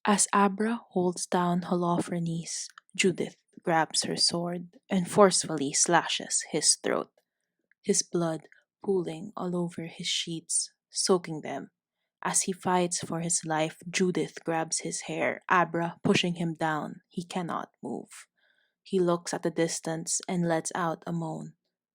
As Abra holds down Holofernes, Judith grabs her sword and forcefully slashes his throat, his blood pooling all over his sheets, soaking them. As he fights for his life, Judith grabs his hair, Abra pushing him down. He cannot move. He looks at the distance and lets out a moan,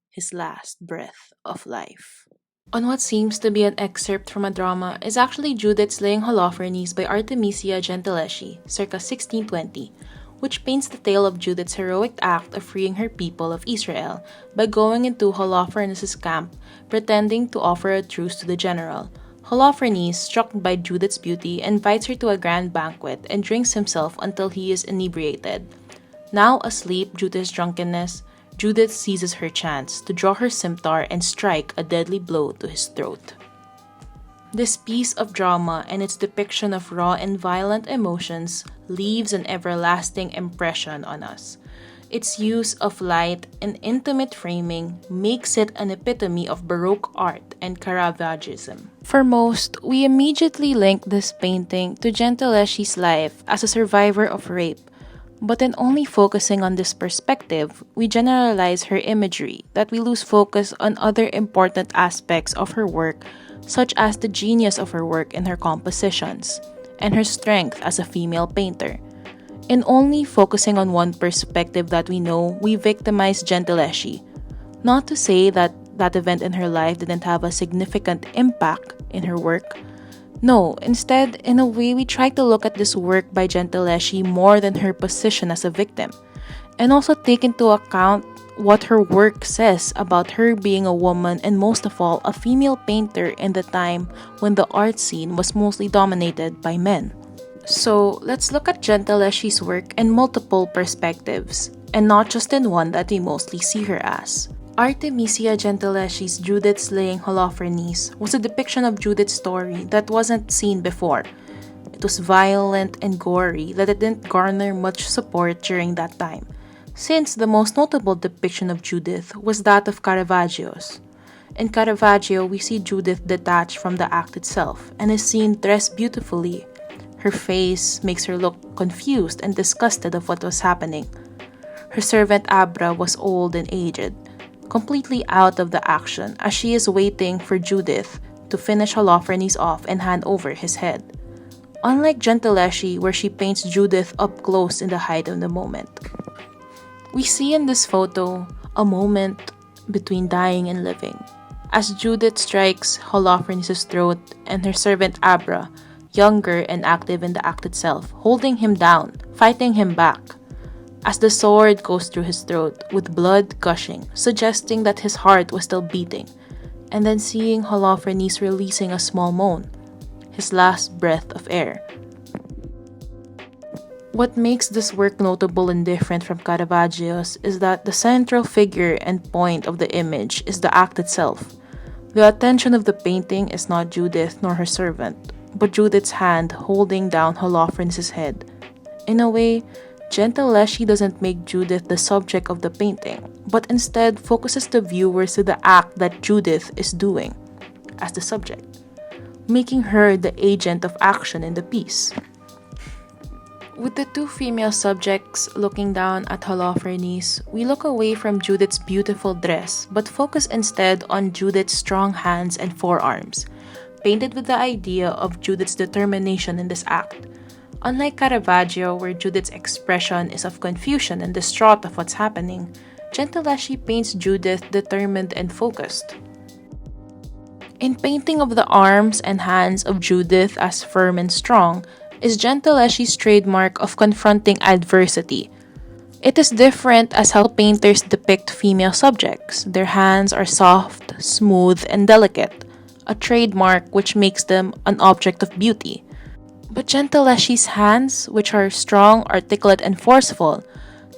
his last breath of life. On what seems to be an excerpt from a drama is actually Judith Slaying Holofernes by Artemisia Gentileschi, circa 1620, which paints the tale of Judith's heroic act of freeing her people of Israel by going into Holofernes' camp, pretending to offer a truce to the general. Holofernes, struck by Judith's beauty, invites her to a grand banquet and drinks himself until he is inebriated. Now asleep due to his drunkenness, Judith seizes her chance to draw her scimitar and strike a deadly blow to his throat. This piece of drama and its depiction of raw and violent emotions leaves an everlasting impression on us. Its use of light and intimate framing makes it an epitome of Baroque art and Caravaggism. For most, we immediately link this painting to Gentileschi's life as a survivor of rape. But in only focusing on this perspective, we generalize her imagery that we lose focus on other important aspects of her work, such as the genius of her work in her compositions, and her strength as a female painter. In only focusing on one perspective that we know, we victimize Gentileschi. Not to say that that event in her life didn't have a significant impact in her work. No, instead, in a way, we try to look at this work by Gentileschi more than her position as a victim, and also take into account what her work says about her being a woman and most of all, a female painter in the time when the art scene was mostly dominated by men. So, let's look at Gentileschi's work in multiple perspectives, and not just in one that we mostly see her as. Artemisia Gentileschi's Judith Slaying Holofernes was a depiction of Judith's story that wasn't seen before. It was violent and gory that it didn't garner much support during that time, since the most notable depiction of Judith was that of Caravaggio's. In Caravaggio, we see Judith detached from the act itself and is seen dressed beautifully. Her face makes her look confused and disgusted of what was happening. Her servant Abra was old and aged, completely out of the action as she is waiting for Judith to finish Holofernes off and hand over his head. Unlike Gentileschi, where she paints Judith up close in the height of the moment. We see in this photo a moment between dying and living, as Judith strikes Holofernes' throat and her servant Abra, younger and active in the act itself, holding him down, fighting him back, as the sword goes through his throat with blood gushing, suggesting that his heart was still beating, and then seeing Holofernes releasing a small moan, his last breath of air. What makes this work notable and different from Caravaggio's is that the central figure and point of the image is the act itself. The attention of the painting is not Judith nor her servant, but Judith's hand holding down Holofernes' head. In a way, Gentileschi doesn't make Judith the subject of the painting, but instead focuses the viewers to the act that Judith is doing as the subject, making her the agent of action in the piece. With the two female subjects looking down at Holofernes, we look away from Judith's beautiful dress but focus instead on Judith's strong hands and forearms, painted with the idea of Judith's determination in this act. Unlike Caravaggio, where Judith's expression is of confusion and distraught of what's happening, Gentileschi paints Judith determined and focused. In painting of the arms and hands of Judith as firm and strong is Gentileschi's trademark of confronting adversity. It is different as how painters depict female subjects. Their hands are soft, smooth, and delicate, a trademark which makes them an object of beauty. But Gentileschi's hands, which are strong, articulate, and forceful,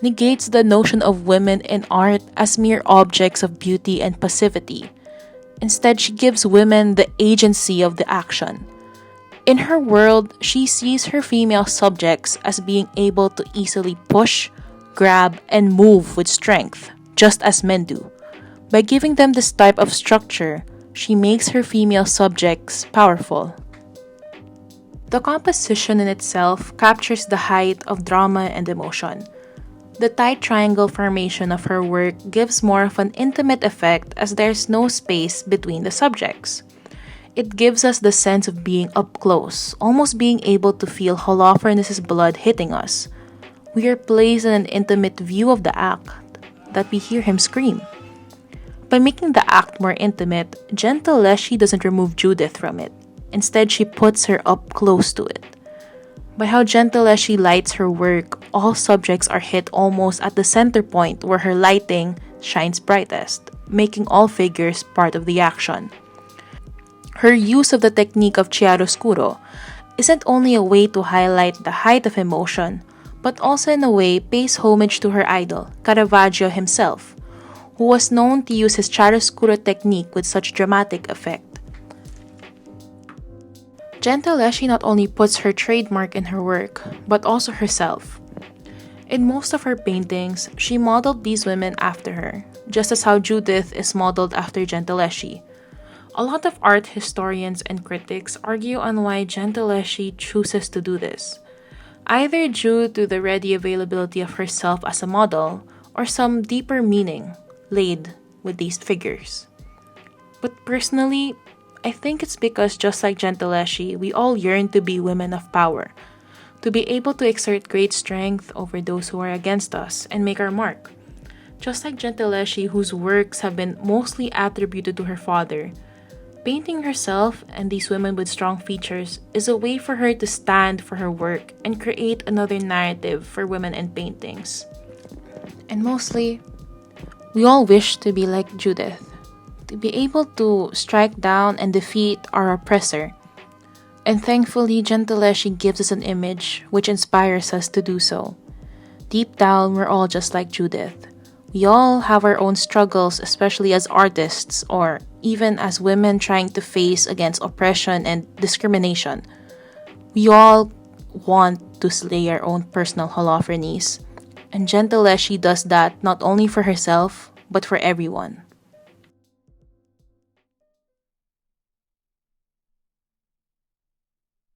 negates the notion of women in art as mere objects of beauty and passivity. Instead, she gives women the agency of the action. In her world, she sees her female subjects as being able to easily push, grab, and move with strength, just as men do. By giving them this type of structure, she makes her female subjects powerful. The composition in itself captures the height of drama and emotion. The tight triangle formation of her work gives more of an intimate effect as there's no space between the subjects. It gives us the sense of being up close, almost being able to feel Holofernes' blood hitting us. We are placed in an intimate view of the act that we hear him scream. By making the act more intimate, Gentileschi doesn't remove Judith from it. Instead, she puts her up close to it. By how Gentileschi lights her work, all subjects are hit almost at the center point where her lighting shines brightest, making all figures part of the action. Her use of the technique of chiaroscuro isn't only a way to highlight the height of emotion, but also in a way pays homage to her idol, Caravaggio himself, who was known to use his chiaroscuro technique with such dramatic effect. Gentileschi not only puts her trademark in her work, but also herself. In most of her paintings, she modeled these women after her, just as how Judith is modeled after Gentileschi. A lot of art historians and critics argue on why Gentileschi chooses to do this, either due to the ready availability of herself as a model or some deeper meaning laid with these figures. But personally, I think it's because just like Gentileschi, we all yearn to be women of power, to be able to exert great strength over those who are against us and make our mark. Just like Gentileschi, whose works have been mostly attributed to her father, painting herself and these women with strong features is a way for her to stand for her work and create another narrative for women in paintings. And mostly, we all wish to be like Judith, to be able to strike down and defeat our oppressor. And thankfully, Gentileschi gives us an image which inspires us to do so. Deep down, we're all just like Judith. We all have our own struggles, especially as artists or even as women trying to face against oppression and discrimination. We all want to slay our own personal Holofernes. And Gentileschi does that not only for herself, but for everyone.